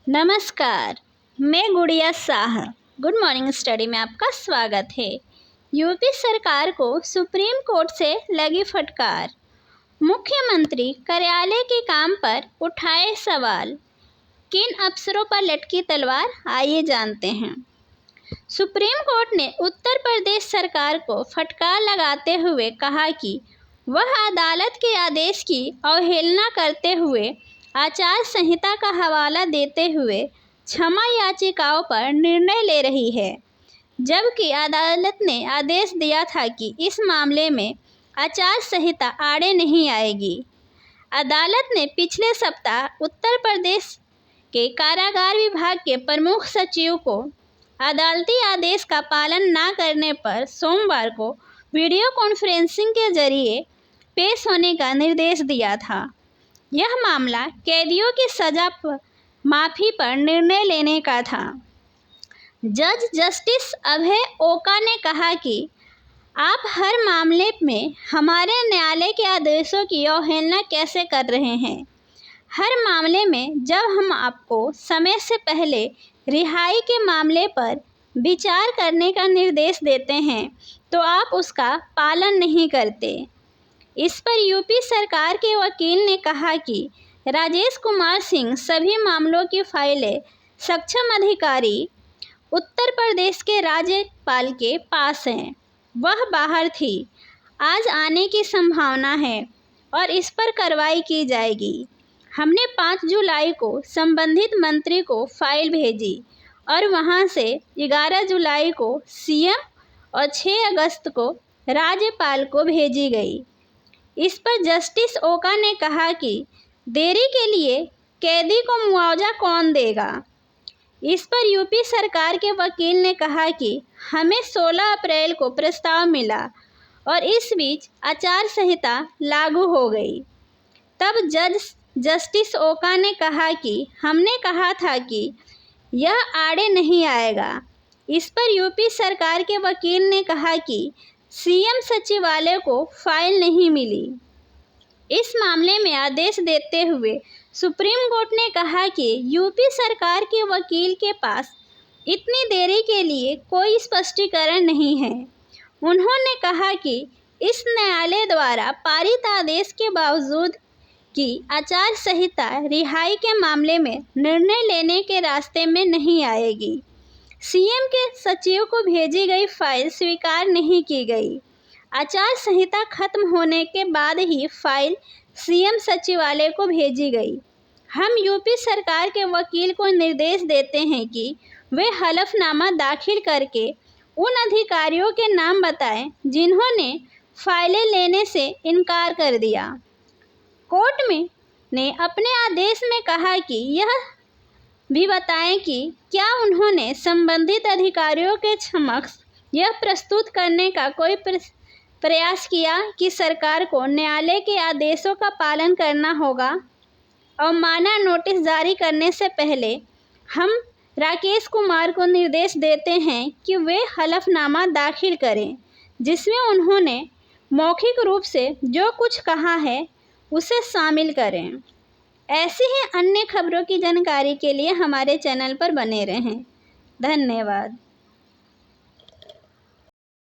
नमस्कार, मैं गुड़िया शाह। गुड मॉर्निंग स्टडी में आपका स्वागत है। यूपी सरकार को सुप्रीम कोर्ट से लगी फटकार। मुख्यमंत्री कार्यालय के काम पर उठाए सवाल। किन अफसरों पर लटकी तलवार, आइए जानते हैं। सुप्रीम कोर्ट ने उत्तर प्रदेश सरकार को फटकार लगाते हुए कहा कि वह अदालत के आदेश की अवहेलना करते हुए आचार संहिता का हवाला देते हुए क्षमा याचिकाओं पर निर्णय ले रही है, जबकि अदालत ने आदेश दिया था कि इस मामले में आचार संहिता आड़े नहीं आएगी। अदालत ने पिछले सप्ताह उत्तर प्रदेश के कारागार विभाग के प्रमुख सचिव को अदालती आदेश का पालन न करने पर सोमवार को वीडियो कॉन्फ्रेंसिंग के जरिए पेश होने का निर्देश दिया था। यह मामला कैदियों की सजा माफी पर निर्णय लेने का था। जज जस्टिस अभय ओका ने कहा कि आप हर मामले में हमारे न्यायालय के आदेशों की अवहेलना कैसे कर रहे हैं। हर मामले में जब हम आपको समय से पहले रिहाई के मामले पर विचार करने का निर्देश देते हैं तो आप उसका पालन नहीं करते। इस पर यूपी सरकार के वकील ने कहा कि राजेश कुमार सिंह सभी मामलों की फाइलें सक्षम अधिकारी उत्तर प्रदेश के राज्यपाल के पास हैं। वह बाहर थी, आज आने की संभावना है और इस पर कार्रवाई की जाएगी। हमने 5 जुलाई को संबंधित मंत्री को फाइल भेजी और वहां से 11 जुलाई को सीएम और 6 अगस्त को राज्यपाल को भेजी गई। इस पर जस्टिस ओका ने कहा कि देरी के लिए कैदी को मुआवजा कौन देगा। इस पर यूपी सरकार के वकील ने कहा कि हमें 16 अप्रैल को प्रस्ताव मिला और इस बीच आचार संहिता लागू हो गई। तब जस्टिस ओका ने कहा कि हमने कहा था कि यह आड़े नहीं आएगा। इस पर यूपी सरकार के वकील ने कहा कि सीएम सचिवालय को फाइल नहीं मिली। इस मामले में आदेश देते हुए सुप्रीम कोर्ट ने कहा कि यूपी सरकार के वकील के पास इतनी देरी के लिए कोई स्पष्टीकरण नहीं है। उन्होंने कहा कि इस न्यायालय द्वारा पारित आदेश के बावजूद कि आचार संहिता रिहाई के मामले में निर्णय लेने के रास्ते में नहीं आएगी। सीएम के सचिव को भेजी गई फाइल स्वीकार नहीं की गई। आचार संहिता खत्म होने के बाद ही फाइल सीएम सचिवालय को भेजी गई। हम यूपी सरकार के वकील को निर्देश देते हैं कि वे हलफनामा दाखिल करके उन अधिकारियों के नाम बताएं जिन्होंने फाइलें लेने से इनकार कर दिया। कोर्ट ने अपने आदेश में कहा कि यह भी बताएं कि क्या उन्होंने संबंधित अधिकारियों के समक्ष यह प्रस्तुत करने का कोई प्रयास किया कि सरकार को न्यायालय के आदेशों का पालन करना होगा। अवमानना नोटिस जारी करने से पहले हम राकेश कुमार को निर्देश देते हैं कि वे हलफनामा दाखिल करें जिसमें उन्होंने मौखिक रूप से जो कुछ कहा है उसे शामिल करें। ऐसी ही अन्य खबरों की जानकारी के लिए हमारे चैनल पर बने रहें। धन्यवाद।